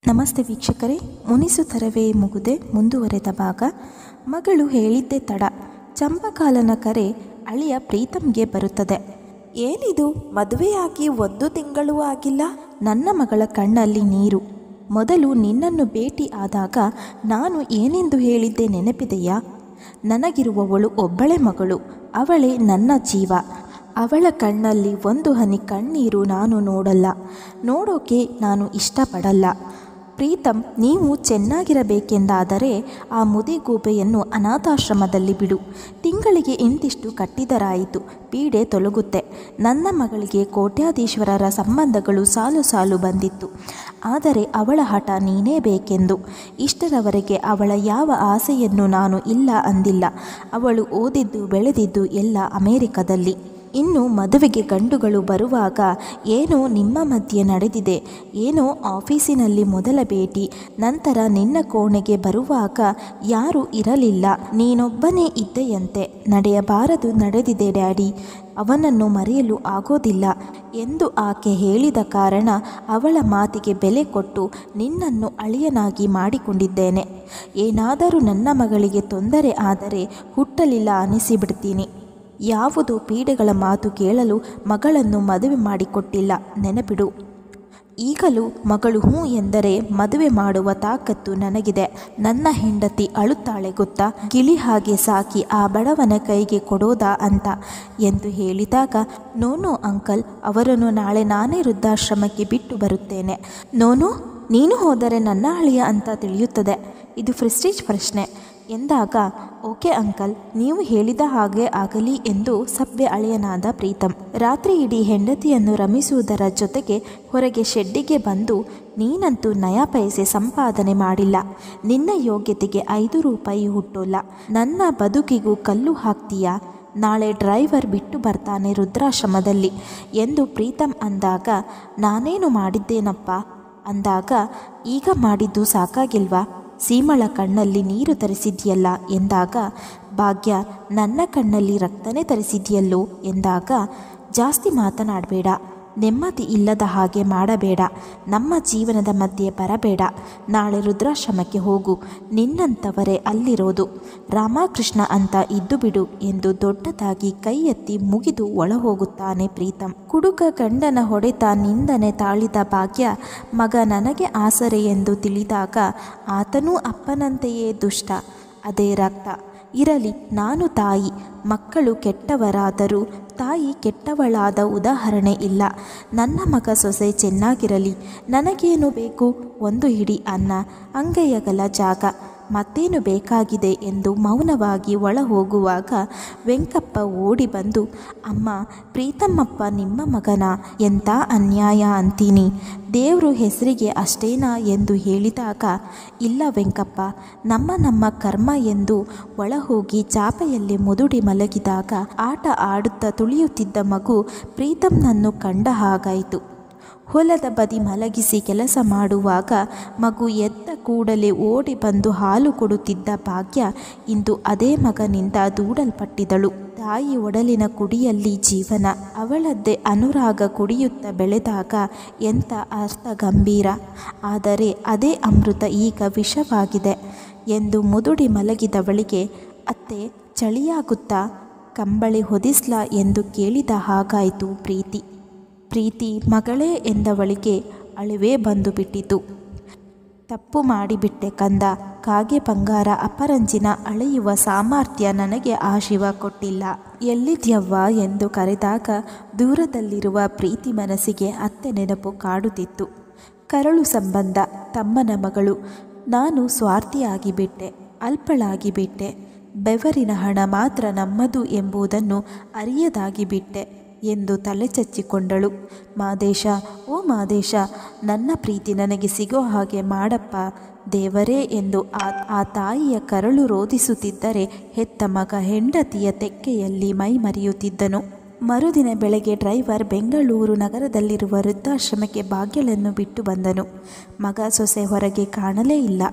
ನಮಸ್ತೆ ವೀಕ್ಷಕರೇ, ಮುನಿಸು ತರವೇ ಮುಗುದೆ ಮುಂದುವರೆದ ಭಾಗ. ಮಗಳು ಹೇಳಿದ್ದೇ ತಡ. ಚಂಪಕಾಲನ ಕರೆ ಅಳಿಯ ಪ್ರೀತಮ್ಗೆ ಬರುತ್ತದೆ. ಏನಿದು, ಮದುವೆಯಾಗಿ 1 ತಿಂಗಳೂ ಆಗಿಲ್ಲ? ನನ್ನ ಮಗಳ ಕಣ್ಣಲ್ಲಿ ನೀರು. ಮೊದಲು ನಿನ್ನನ್ನು ಭೇಟಿ ಆದಾಗ ನಾನು ಏನೆಂದು ಹೇಳಿದ್ದೆ ನೆನಪಿದೆಯಾ? ನನಗಿರುವವಳು ಒಬ್ಬಳೇ ಮಗಳು, ಅವಳೇ ನನ್ನ ಜೀವ. ಅವಳ ಕಣ್ಣಲ್ಲಿ 1 ಹನಿ ಕಣ್ಣೀರು ನಾನು ನೋಡಲ್ಲ, ನೋಡೋಕೆ ನಾನು ಇಷ್ಟಪಡಲ್ಲ. ಪ್ರೀತಮ್, ನೀವು ಚೆನ್ನಾಗಿರಬೇಕೆಂದಾದರೆ ಆ ಮುದಿಗೂಬೆಯನ್ನು ಅನಾಥಾಶ್ರಮದಲ್ಲಿ ಬಿಡು. ತಿಂಗಳಿಗೆ ಇಂತಿಷ್ಟು ಕಟ್ಟಿದರಾಯಿತು, ಪೀಡೆ ತೊಲಗುತ್ತೆ. ನನ್ನ ಮಗಳಿಗೆ ಕೋಟ್ಯಾಧೀಶ್ವರರ ಸಂಬಂಧಗಳು ಸಾಲು ಸಾಲು ಬಂದಿತ್ತು, ಆದರೆ ಅವಳ ಹಠ ನೀನೇ ಬೇಕೆಂದು. ಇಷ್ಟರವರೆಗೆ ಅವಳ ಯಾವ ಆಸೆಯನ್ನು ನಾನು ಇಲ್ಲ ಅಂದಿಲ್ಲ. ಅವಳು ಓದಿದ್ದು ಬೆಳೆದಿದ್ದು ಎಲ್ಲ ಅಮೇರಿಕದಲ್ಲಿ. ಇನ್ನು ಮದುವೆಗೆ ಗಂಡುಗಳು ಬರುವಾಗ ಏನೋ ನಿಮ್ಮ ಮಧ್ಯೆ ನಡೆದಿದೆ, ಏನೋ ಆಫೀಸಿನಲ್ಲಿ ಮೊದಲ ಭೇಟಿ, ನಂತರ ನಿನ್ನ ಕೋಣೆಗೆ ಬರುವಾಗ ಯಾರೂ ಇರಲಿಲ್ಲ, ನೀನೊಬ್ಬನೇ ಇದ್ದೆಯಂತೆ. ನಡೆಯಬಾರದು ನಡೆದಿದೆ ಡ್ಯಾಡಿ, ಅವನನ್ನು ಮರೆಯಲು ಆಗೋದಿಲ್ಲ ಎಂದು ಆಕೆ ಹೇಳಿದ ಕಾರಣ ಅವಳ ಮಾತಿಗೆ ಬೆಲೆ ಕೊಟ್ಟು ನಿನ್ನನ್ನು ಅಳಿಯನಾಗಿ ಮಾಡಿಕೊಂಡಿದ್ದೇನೆ. ಏನಾದರೂ ನನ್ನ ಮಗಳಿಗೆ ತೊಂದರೆ ಆದರೆ ಹುಟ್ಟಲಿಲ್ಲ ಅನಿಸಿಬಿಡ್ತೀನಿ. ಯಾವುದೋ ಪೀಡೆಗಳ ಮಾತು ಕೇಳಲು ಮಗಳನ್ನು ಮದುವೆ ಮಾಡಿಕೊಟ್ಟಿಲ್ಲ, ನೆನಪಿಡು. ಈಗಲೂ ಮಗಳು ಹ್ಞೂ ಎಂದರೆ ಮದುವೆ ಮಾಡುವ ತಾಕತ್ತು ನನಗಿದೆ. ನನ್ನ ಹೆಂಡತಿ ಅಳುತ್ತಾಳೆ ಗೊತ್ತಾ, ಗಿಳಿ ಹಾಗೆ ಸಾಕಿ ಆ ಬಡವನ ಕೈಗೆ ಕೊಡೋದಾ ಅಂತ ಎಂದು ಹೇಳಿದಾಗ, ನೋನೋ ಅಂಕಲ್, ಅವರನ್ನು ನಾಳೆ ನಾನೇ ವೃದ್ಧಾಶ್ರಮಕ್ಕೆ ಬಿಟ್ಟು ಬರುತ್ತೇನೆ. ನೋನು, ನೀನು ಹೋದರೆ ನನ್ನ ಅಳಿಯ ಅಂತ ತಿಳಿಯುತ್ತದೆ, ಇದು ಪ್ರೆಸ್ಟೀಜ್ ಪ್ರಶ್ನೆ ಎಂದಾಗ, ಓಕೆ ಅಂಕಲ್, ನೀವು ಹೇಳಿದ ಹಾಗೆ ಆಗಲಿ ಎಂದು ಸಭ್ಯ ಅಳಿಯನಾದ ಪ್ರೀತಮ್. ರಾತ್ರಿ ಇಡೀ ಹೆಂಡತಿಯನ್ನು ರಮಿಸುವುದರ ಜೊತೆಗೆ ಹೊರಗೆ ಶೆಡ್ಡಿಗೆ ಬಂದು, ನೀನಂತೂ ನಯಾ ಪೈಸೆ ಸಂಪಾದನೆ ಮಾಡಿಲ್ಲ, ನಿನ್ನ ಯೋಗ್ಯತೆಗೆ 5 ರೂಪಾಯಿ ಹುಟ್ಟೋಲ್ಲ, ನನ್ನ ಬದುಕಿಗೂ ಕಲ್ಲು ಹಾಕ್ತೀಯಾ, ನಾಳೆ ಡ್ರೈವರ್ ಬಿಟ್ಟು ಬರ್ತಾನೆ ವೃದ್ಧಾಶ್ರಮದಲ್ಲಿ ಎಂದು ಪ್ರೀತಮ್ ಅಂದಾಗ, ನಾನೇನು ಮಾಡಿದ್ದೇನಪ್ಪ ಅಂದಾಗ, ಈಗ ಮಾಡಿದ್ದು ಸಾಕಾಗಿಲ್ವಾ, ಸೀಮಳ ಕಣ್ಣಲ್ಲಿ ನೀರು ತರಿಸಿದ್ಯಲ್ಲ ಎಂದಾಗ, ಭಾಗ್ಯ, ನನ್ನ ಕಣ್ಣಲ್ಲಿ ರಕ್ತನೇ ತರಿಸಿದ್ಯಲ್ಲೋ ಎಂದಾಗ, ಜಾಸ್ತಿ ಮಾತನಾಡಬೇಡ, ನೆಮ್ಮದಿ ಇಲ್ಲದ ಹಾಗೆ ಮಾಡಬೇಡ, ನಮ್ಮ ಜೀವನದ ಮಧ್ಯೆ ಬರಬೇಡ, ನಾಳೆ ವೃದ್ಧಾಶ್ರಮಕ್ಕೆ ಹೋಗು, ನಿನ್ನಂಥವರೇ ಅಲ್ಲಿರೋದು, ರಾಮಕೃಷ್ಣ ಅಂತ ಇದ್ದು ಬಿಡು ಎಂದು ದೊಡ್ಡದಾಗಿ ಕೈ ಎತ್ತಿ ಮುಗಿದು ಒಳ ಹೋಗುತ್ತಾನೆ ಪ್ರೀತಮ್. ಕುಡುಕ ಗಂಡನ ಹೊಡೆತ ನಿಂದನೆ ತಾಳಿದ ಭಾಗ್ಯ ಮಗ ನನಗೆ ಆಸರೆ ಎಂದು ತಿಳಿದಾಗ, ಆತನೂ ಅಪ್ಪನಂತೆಯೇ ದುಷ್ಟ, ಅದೇ ರಕ್ತ. ಇರಲಿ, ನಾನು ತಾಯಿ, ಮಕ್ಕಳು ಕೆಟ್ಟವರಾದರೂ ತಾಯಿ ಕೆಟ್ಟವಳಾದ ಉದಾಹರಣೆ ಇಲ್ಲ. ನನ್ನ ಮಗ ಸೊಸೆ ಚೆನ್ನಾಗಿರಲಿ, ನನಗೇನು ಬೇಕು, 1 ಹಿಡಿ ಅನ್ನ, ಅಂಗೈಯಗಲ ಜಾಗ, ಮತ್ತೇನು ಬೇಕಾಗಿದೆ ಎಂದು ಮೌನವಾಗಿ ಒಳ ಹೋಗುವಾಗ ವೆಂಕಪ್ಪ ಓಡಿ ಬಂದು, ಅಮ್ಮ, ಪ್ರೀತಮ್ಮಪ್ಪ ನಿಮ್ಮ ಮಗನ, ಎಂಥ ಅನ್ಯಾಯ ಅಂತೀನಿ, ದೇವರು ಹೆಸರಿಗೆ ಅಷ್ಟೇನಾ ಎಂದು ಹೇಳಿದಾಗ, ಇಲ್ಲ ವೆಂಕಪ್ಪ, ನಮ್ಮ ಕರ್ಮ ಎಂದು ಒಳ ಹೋಗಿ ಚಾಪೆಯಲ್ಲಿ ಮುದುಡಿ ಮಲಗಿದಾಗ ಆಟ ಆಡುತ್ತಾ ತುಳಿಯುತ್ತಿದ್ದ ಮಗು ಪ್ರೀತಮ್ನನ್ನು ಕಂಡ ಹಾಗಾಯಿತು. ಹೊಲದ ಬದಿ ಮಲಗಿಸಿ ಕೆಲಸ ಮಾಡುವಾಗ ಮಗು ಎದ್ದ ಕೂಡಲೇ ಓಡಿ ಬಂದು ಹಾಲು ಕೊಡುತ್ತಿದ್ದ ಭಾಗ್ಯ ಇಂದು ಅದೇ ಮಗನಿಂದ ದೂಡಲ್ಪಟ್ಟಿದಳು. ತಾಯಿ ಒಡಲಿನ ಕುಡಿಯಲ್ಲಿ ಜೀವನ, ಅವಳದ್ದೇ ಅನುರಾಗ ಕುಡಿಯುತ್ತಾ ಬೆಳೆದಾಗ ಎಂಥ ಅರ್ಥ ಗಂಭೀರ. ಆದರೆ ಅದೇ ಅಮೃತ ಈಗ ವಿಷವಾಗಿದೆ ಎಂದು ಮುದುಡಿ ಮಲಗಿದವಳಿಗೆ, ಅತ್ತೆ ಚಳಿಯಾಗುತ್ತಾ, ಕಂಬಳಿ ಹೊದಿಸ್ಲಾ ಎಂದು ಕೇಳಿದ ಹಾಗಾಯಿತು ಪ್ರೀತಿ ಮಗಳೇ ಎಂದವಳಿಗೆ ಅಳುವೇ ಬಂದು ಬಿಟ್ಟಿತು. ತಪ್ಪು ಮಾಡಿಬಿಟ್ಟೆ ಕಂದ, ಕಾಗೆ ಬಂಗಾರ ಅಪರಂಜಿನ ಅಳೆಯುವ ಸಾಮರ್ಥ್ಯ ನನಗೆ ಆ ಶಿವ ಕೊಟ್ಟಿಲ್ಲ. ಎಲ್ಲಿದ್ಯವ್ವ ಎಂದು ಕರೆದಾಗ ದೂರದಲ್ಲಿರುವ ಪ್ರೀತಿ ಮನಸ್ಸಿಗೆ ಅತ್ತೆ ನೆನಪು ಕಾಡುತ್ತಿತ್ತು. ಕರಳು ಸಂಬಂಧ, ತಮ್ಮನ ಮಗಳು, ನಾನು ಸ್ವಾರ್ಥಿಯಾಗಿಬಿಟ್ಟೆ, ಅಲ್ಪಳಾಗಿಬಿಟ್ಟೆ, ಬೆವರಿನ ಹಣ ಮಾತ್ರ ನಮ್ಮದು ಎಂಬುದನ್ನು ಅರಿಯದಾಗಿಬಿಟ್ಟೆ ಎಂದು ತಲೆ ಚಚ್ಚಿಕೊಂಡಳು. ಮಾದೇಶ, ಓ ಮಾದೇಶ, ನನ್ನ ಪ್ರೀತಿ ನನಗೆ ಸಿಗೋ ಹಾಗೆ ಮಾಡಪ್ಪ ದೇವರೇ ಎಂದು ಆ ತಾಯಿಯ ಕರಳು ರೋಧಿಸುತ್ತಿದ್ದರೆ ಹೆತ್ತ ಮಗ ಹೆಂಡತಿಯ ತೆಕ್ಕೆಯಲ್ಲಿ ಮೈ ಮರೆಯುತ್ತಿದ್ದನು. ಮರುದಿನ ಬೆಳಗ್ಗೆ ಡ್ರೈವರ್ ಬೆಂಗಳೂರು ನಗರದಲ್ಲಿರುವ ವೃದ್ಧಾಶ್ರಮಕ್ಕೆ ಭಾಗ್ಯಳನ್ನು ಬಿಟ್ಟು ಬಂದನು. ಮಗ ಸೊಸೆ ಹೊರಗೆ ಕಾಣಲೇ ಇಲ್ಲ.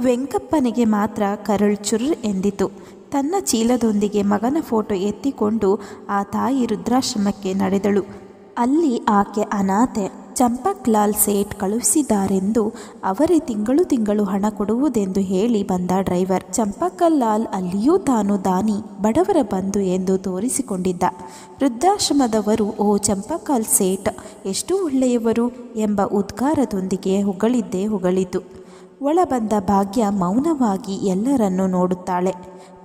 ವೆಂಕಪ್ಪನಿಗೆ ಮಾತ್ರ ಕರಳು ಚುರ್ ಎಂದಿತು. ತನ್ನ ಚೀಲದೊಂದಿಗೆ ಮಗನ ಫೋಟೋ ಎತ್ತಿಕೊಂಡು ಆ ತಾಯಿ ವೃದ್ಧಾಶ್ರಮಕ್ಕೆ ನಡೆದಳು. ಅಲ್ಲಿ ಆಕೆ ಅನಾಥೆ. ಚಂಪಕ್ಲಾಲ್ ಸೇಠ್ ಕಳುಹಿಸಿದ್ದಾರೆಂದು ಅವರೇ ತಿಂಗಳು ಹಣ ಕೊಡುವುದೆಂದು ಹೇಳಿ ಬಂದ ಡ್ರೈವರ್. ಚಂಪಕ್ಲಾಲ್ ಅಲ್ಲಿಯೂ ತಾನು ದಾನಿ, ಬಡವರ ಬಂಧು ಎಂದು ತೋರಿಸಿಕೊಂಡಿದ್ದ. ವೃದ್ಧಾಶ್ರಮದವರು ಓ ಚಂಪಕ್ಲಾಲ್ ಸೇಠ್ ಎಷ್ಟು ಒಳ್ಳೆಯವರು ಎಂಬ ಉದ್ಗಾರದೊಂದಿಗೆ ಹೊಗಳಿತು. ಒಳ ಬಂದ ಭಾಗ್ಯ ಮೌನವಾಗಿ ಎಲ್ಲರನ್ನೂ ನೋಡುತ್ತಾಳೆ.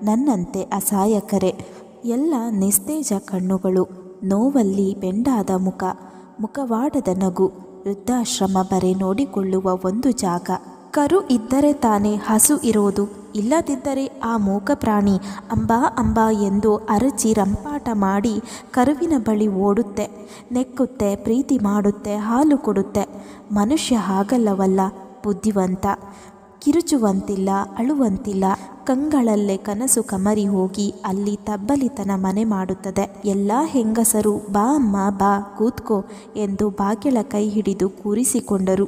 ನನ್ನಂತೆ ಅಸಹಾಯಕರೇ, ಎಲ್ಲ ನಿಸ್ತೇಜ ಕಣ್ಣುಗಳು, ನೋವಲ್ಲಿ ಬೆಂಡಾದ ಮುಖವಾಡದ ನಗು, ವೃದ್ಧಾಶ್ರಮ ಬರೆ ನೋಡಿಕೊಳ್ಳುವ ಒಂದು ಜಾಗ. ಕರು ಇದ್ದರೆ ತಾನೇ ಹಸು ಇರೋದು, ಇಲ್ಲದಿದ್ದರೆ ಆ ಮೂಕ ಪ್ರಾಣಿ ಅಂಬಾ ಎಂದು ಅರಚಿ ರಂಪಾಟ ಮಾಡಿ ಕರುವಿನ ಬಳಿ ಓಡುತ್ತೆ, ನೆಕ್ಕುತ್ತೆ, ಪ್ರೀತಿ ಮಾಡುತ್ತೆ, ಹಾಲು ಕೊಡುತ್ತೆ. ಮನುಷ್ಯ ಹಾಗಲ್ಲವಲ್ಲ, ಬುದ್ಧಿವಂತ. ಕಿರುಚುವಂತಿಲ್ಲ, ಅಳುವಂತಿಲ್ಲ. ಕಂಗಳಲ್ಲೇ ಕನಸು ಕಮರಿ ಹೋಗಿ ಅಲ್ಲಿ ತಬ್ಬಲಿತನ ಮನೆ ಮಾಡುತ್ತದೆ. ಎಲ್ಲ ಹೆಂಗಸರು ಬಾ ಅಮ್ಮ ಬಾ ಕೂತ್ಕೋ ಎಂದು ಭಾಗ್ಯಳ ಕೈ ಹಿಡಿದು ಕೂರಿಸಿಕೊಂಡರು.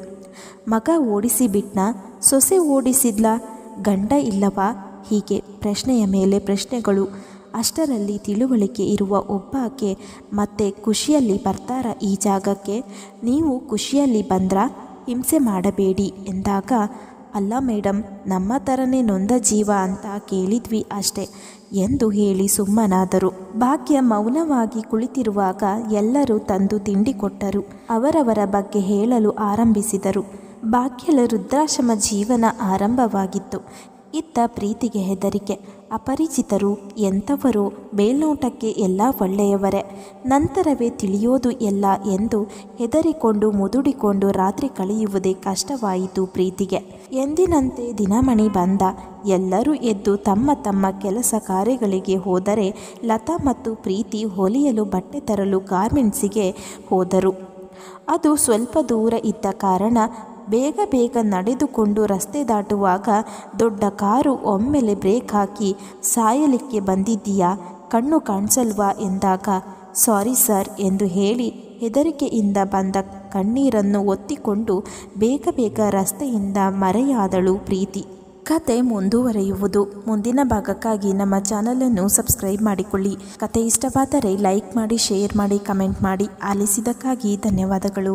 ಮಗ ಓಡಿಸಿಬಿಟ್ನಾ? ಸೊಸೆ ಓಡಿಸಿದ್ಲಾ? ಗಂಡ ಇಲ್ಲವಾ? ಹೀಗೆ ಪ್ರಶ್ನೆಯ ಮೇಲೆ ಪ್ರಶ್ನೆಗಳು. ಅಷ್ಟರಲ್ಲಿ ತಿಳುವಳಿಕೆ ಇರುವ ಒಬ್ಬಾಕೆ ಮತ್ತೆ ಖುಷಿಯಲ್ಲಿ ಬರ್ತಾರ ಈ ಜಾಗಕ್ಕೆ? ನೀವು ಖುಷಿಯಲ್ಲಿ ಬಂದ್ರಾ? ಹಿಂಸೆ ಮಾಡಬೇಡಿ ಎಂದಾಗ, ಅಲ್ಲ ಮೇಡಮ್, ನಮ್ಮ ಥರನೇ ನೊಂದ ಜೀವ ಅಂತ ಕೇಳಿದ್ವಿ ಅಷ್ಟೆ ಎಂದು ಹೇಳಿ ಸುಮ್ಮನಾದರು. ಭಾಗ್ಯ ಮೌನವಾಗಿ ಕುಳಿತಿರುವಾಗ ಎಲ್ಲರೂ ತಂದು ತಿಂಡಿ ಕೊಟ್ಟರು. ಅವರವರ ಬಗ್ಗೆ ಹೇಳಲು ಆರಂಭಿಸಿದರು. ಭಾಗ್ಯಳ ವೃದ್ಧಾಶ್ರಮ ಜೀವನ ಆರಂಭವಾಗಿತ್ತು. ಇತ್ತ ಪ್ರೀತಿಗೆ ಹೆದರಿಕೆ. ಅಪರಿಚಿತರು, ಎಂಥವರೋ, ಮೇಲ್ನೋಟಕ್ಕೆ ಎಲ್ಲ ಒಳ್ಳೆಯವರೇ, ನಂತರವೇ ತಿಳಿಯೋದು ಎಲ್ಲ ಎಂದು ಹೆದರಿಕೊಂಡು ಮುದುಡಿಕೊಂಡು ರಾತ್ರಿ ಕಳೆಯುವುದೇ ಕಷ್ಟವಾಯಿತು ಪ್ರೀತಿಗೆ. ಎಂದಿನಂತೆ ದಿನಮಣಿ ಬಂದ. ಎಲ್ಲರೂ ಎದ್ದು ತಮ್ಮ ತಮ್ಮ ಕೆಲಸ ಕಾರ್ಯಗಳಿಗೆ ಹೋದರೆ ಲತಾ ಮತ್ತು ಪ್ರೀತಿ ಹೊಲಿಯಲು ಬಟ್ಟೆ ತರಲು ಗಾರ್ಮೆಂಟ್ಸಿಗೆ ಹೋದರು. ಅದು ಸ್ವಲ್ಪ ದೂರ ಇದ್ದ ಕಾರಣ ಬೇಗ ನಡೆದುಕೊಂಡು ರಸ್ತೆ ದಾಟುವಾಗ ದೊಡ್ಡ ಕಾರು ಒಮ್ಮೆಲೆ ಬ್ರೇಕ್ ಹಾಕಿ, ಸಾಯಲಿಕ್ಕೆ ಬಂದಿದ್ದೀಯಾ, ಕಣ್ಣು ಕಾಣಿಸಲ್ವಾ ಎಂದಾಗ, ಸಾರಿ ಸರ್ ಎಂದು ಹೇಳಿ ಹೆದರಿಕೆಯಿಂದ ಬಂದ ಕಣ್ಣೀರನ್ನು ಒತ್ತಿಕೊಂಡು ಬೇಗ ರಸ್ತೆಯಿಂದ ಮರೆಯಾದಳು ಪ್ರೀತಿ. ಕತೆ ಮುಂದುವರೆಯುವುದು. ಮುಂದಿನ ಭಾಗಕ್ಕಾಗಿ ನಮ್ಮ ಚಾನಲನ್ನು ಸಬ್ಸ್ಕ್ರೈಬ್ ಮಾಡಿಕೊಳ್ಳಿ. ಕತೆ ಇಷ್ಟವಾದರೆ ಲೈಕ್ ಮಾಡಿ, ಶೇರ್ ಮಾಡಿ, ಕಮೆಂಟ್ ಮಾಡಿ. ಆಲಿಸಿದ್ದಕ್ಕಾಗಿ ಧನ್ಯವಾದಗಳು.